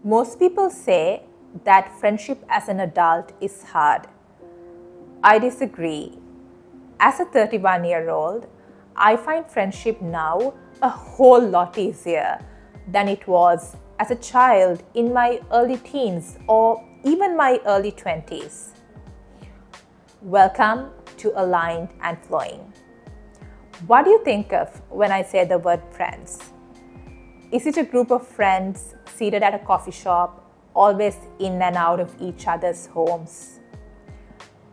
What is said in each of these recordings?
Most people say that friendship as an adult is hard. I disagree. As a 31-year-old, I find friendship now a whole lot easier than it was as a child in my early teens or even my early 20s. Welcome to Aligned and Flowing. What do you think of when I say the word friends? Is it a group of friends seated at a coffee shop, always in and out of each other's homes?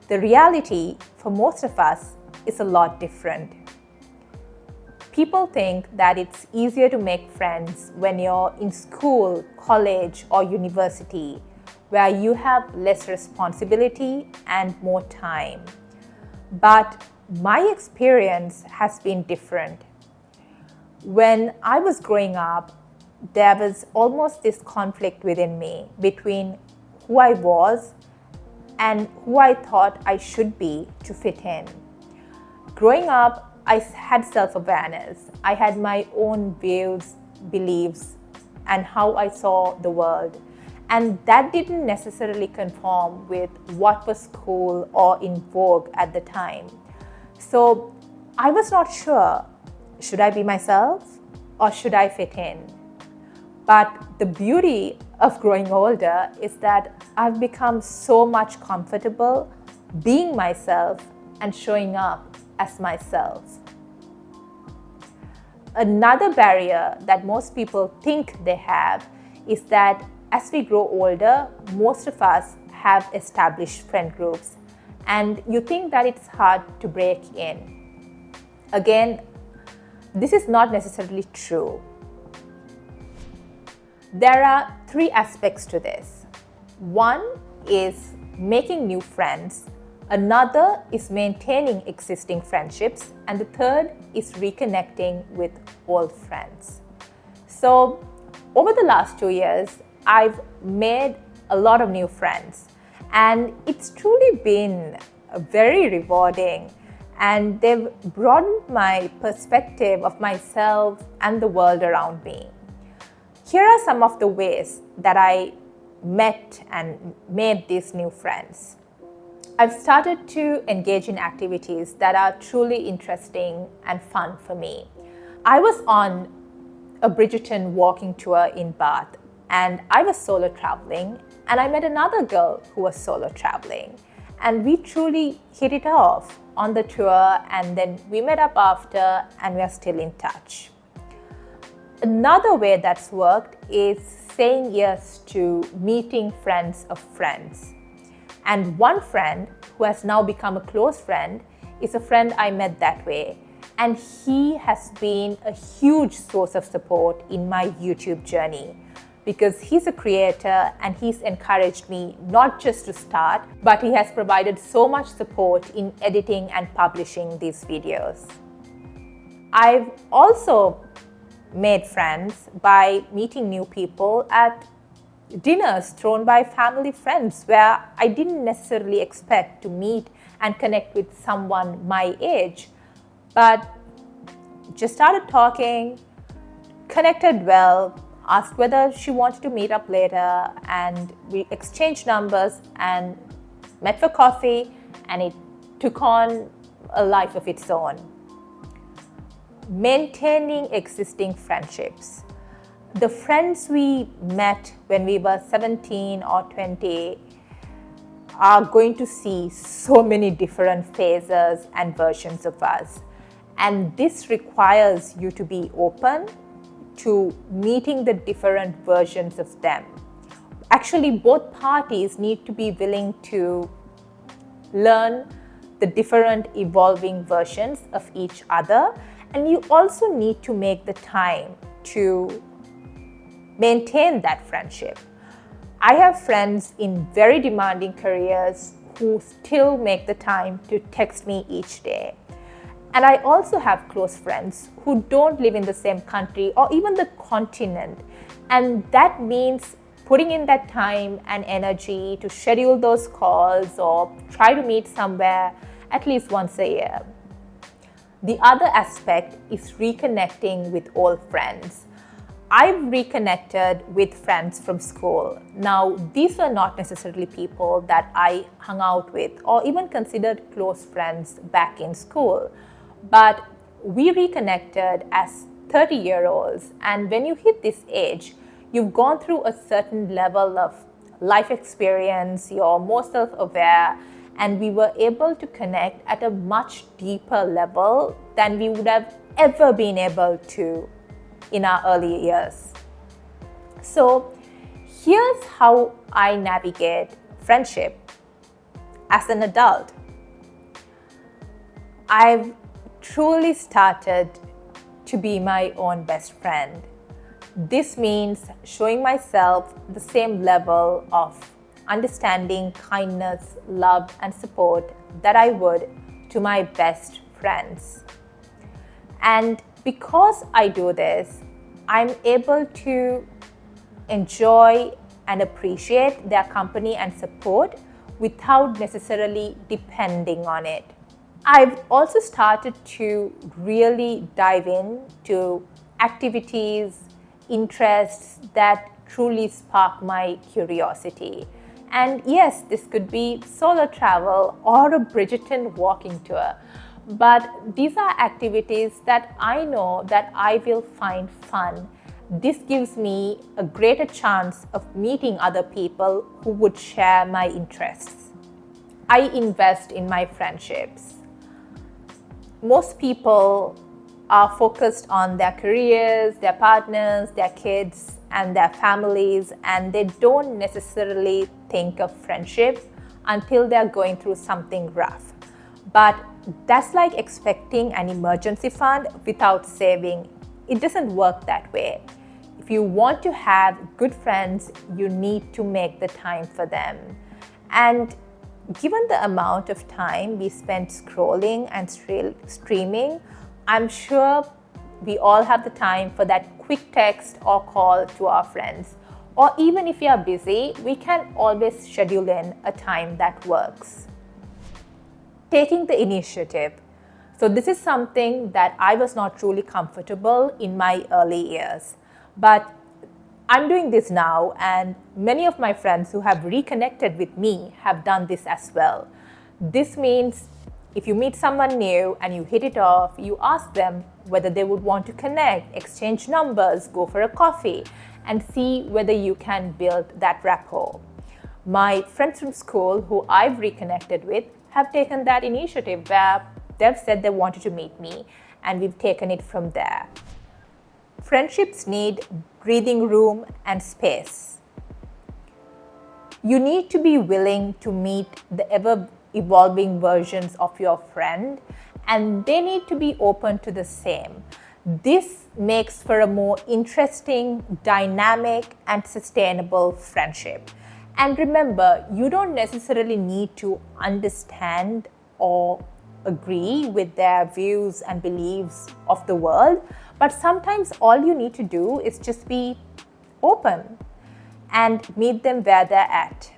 The reality for most of us is a lot different. People think that it's easier to make friends when you're in school, college, or university, where you have less responsibility and more time. But my experience has been different. When I was growing up, there was almost this conflict within me between who I was and who I thought I should be to fit in. Growing up, I had self-awareness. I had my own views, beliefs, and how I saw the world. And that didn't necessarily conform with what was cool or in vogue at the time. So I was not sure, should I be myself or should I fit in? But the beauty of growing older is that I've become so much comfortable being myself and showing up as myself. Another barrier that most people think they have is that as we grow older, most of us have established friend groups, and you think that it's hard to break in. Again, this is not necessarily true. There are three aspects to this. One is making new friends, another is maintaining existing friendships, and the third is reconnecting with old friends. So, over the last 2 years, I've made a lot of new friends, and it's truly been very rewarding, and they've broadened my perspective of myself and the world around me. Here are some of the ways that I met and made these new friends. I've started to engage in activities that are truly interesting and fun for me. I was on a Bridgerton walking tour in Bath, and I was solo traveling, and I met another girl who was solo traveling, and we truly hit it off on the tour, and then we met up after, and we are still in touch. Another way that's worked is saying yes to meeting friends of friends. And one friend who has now become a close friend is a friend I met that way. And he has been a huge source of support in my YouTube journey because he's a creator and he's encouraged me not just to start, but he has provided so much support in editing and publishing these videos. I've also made friends by meeting new people at dinners thrown by family friends where I didn't necessarily expect to meet and connect with someone my age, but just started talking, connected well, asked whether she wanted to meet up later, and we exchanged numbers and met for coffee, and it took on a life of its own. Maintaining existing friendships. The friends we met when we were 17 or 20 are going to see so many different phases and versions of us. And this requires you to be open to meeting the different versions of them. Actually, both parties need to be willing to learn the different evolving versions of each other. And you also need to make the time to maintain that friendship. I have friends in very demanding careers who still make the time to text me each day. And I also have close friends who don't live in the same country or even the continent. And that means putting in that time and energy to schedule those calls or try to meet somewhere at least once a year. The other aspect is reconnecting with old friends. I've reconnected with friends from school. Now, these were not necessarily people that I hung out with or even considered close friends back in school, but we reconnected as 30-year-olds. And when you hit this age, you've gone through a certain level of life experience, you're more self-aware, and we were able to connect at a much deeper level than we would have ever been able to in our early years. So here's how I navigate friendship as an adult. I've truly started to be my own best friend. This means showing myself the same level of understanding, kindness, love, and support that I would to my best friends. And because I do this, I'm able to enjoy and appreciate their company and support without necessarily depending on it. I've also started to really dive into activities, interests that truly spark my curiosity. And yes, this could be solo travel or a Bridgerton walking tour. But these are activities that I know that I will find fun. This gives me a greater chance of meeting other people who would share my interests. I invest in my friendships. Most people are focused on their careers, their partners, their kids, and their families, and they don't necessarily think of friendship until they're going through something rough. But that's like expecting an emergency fund without saving. It doesn't work that way. If you want to have good friends, you need to make the time for them. And given the amount of time we spend scrolling and streaming, I'm sure we all have the time for that quick text or call to our friends. Or even if you are busy, we can always schedule in a time that works. Taking the initiative. So this is something that I was not truly comfortable in my early years. But I'm doing this now, and many of my friends who have reconnected with me have done this as well. This means if you meet someone new and you hit it off, you ask them whether they would want to connect, exchange numbers, go for a coffee, and see whether you can build that rapport. My friends from school who I've reconnected with have taken that initiative where they've said they wanted to meet me, and we've taken it from there. Friendships need breathing room and space. You need to be willing to meet the ever-evolving versions of your friend, and they need to be open to the same. This makes for a more interesting, dynamic, and sustainable friendship. And remember, you don't necessarily need to understand or agree with their views and beliefs of the world, but sometimes all you need to do is just be open and meet them where they're at.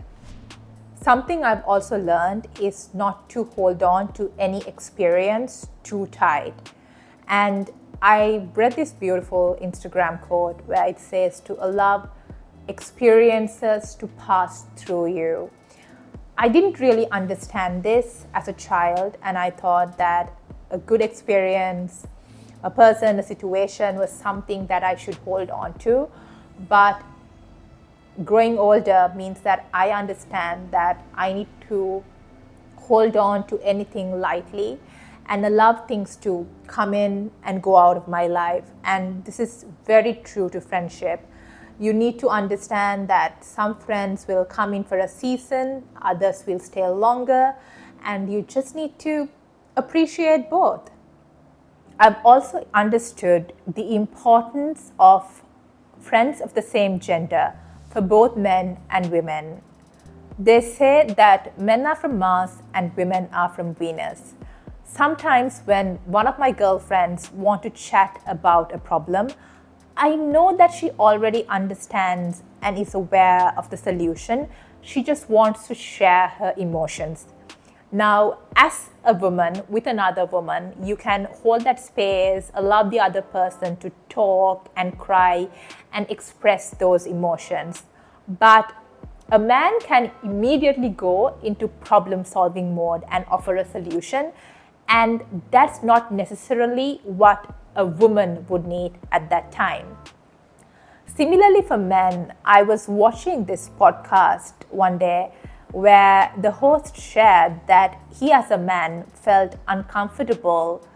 Something I've also learned is not to hold on to any experience too tight. And I read this beautiful Instagram quote where it says to allow experiences to pass through you. I didn't really understand this as a child, and I thought that a good experience, a person, a situation was something that I should hold on to. But growing older means that I understand that I need to hold on to anything lightly and allow things to come in and go out of my life. And this is very true to friendship. You need to understand that some friends will come in for a season, others will stay longer, and you just need to appreciate both. I've also understood the importance of friends of the same gender for both men and women. They say that men are from Mars and women are from Venus. Sometimes when one of my girlfriends wants to chat about a problem, I know that she already understands and is aware of the solution. She just wants to share her emotions. Now, as a woman with another woman, you can hold that space, allow the other person to talk and cry and express those emotions. But a man can immediately go into problem-solving mode and offer a solution, and that's not necessarily what a woman would need at that time. Similarly for men, I was watching this podcast one day where the host shared that he as a man felt uncomfortable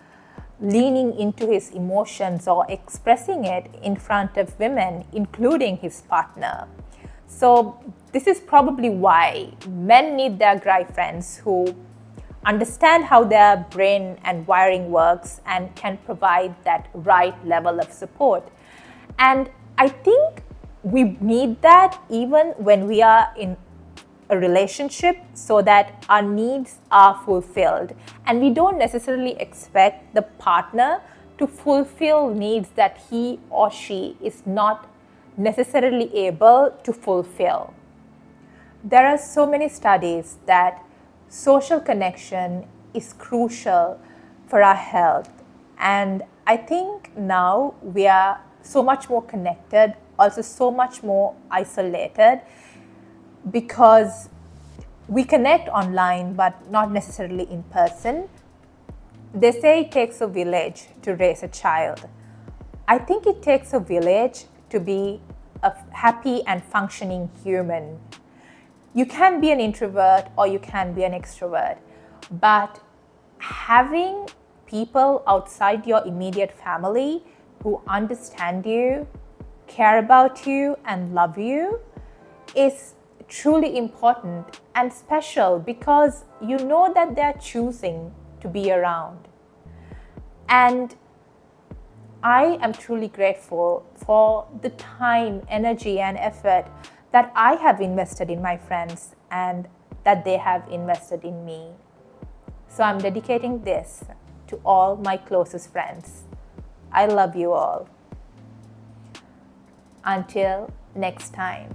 leaning into his emotions or expressing it in front of women, including his partner. So this is probably why men need their guy friends who understand how their brain and wiring works and can provide that right level of support. And I think we need that even when we are in a relationship, so that our needs are fulfilled. And we don't necessarily expect the partner to fulfill needs that he or she is not necessarily able to fulfill. There are so many studies that social connection is crucial for our health. And I think now we are so much more connected, also so much more isolated, because we connect online but not necessarily in person. They say it takes a village to raise a child. I think it takes a village to be a happy and functioning human. You can be an introvert or you can be an extrovert, but having people outside your immediate family who understand you, care about you, and love you is truly important and special, because you know that they're choosing to be around. And I am truly grateful for the time, energy, and effort that I have invested in my friends and that they have invested in me. So I'm dedicating this to all my closest friends. I love you all. Until next time.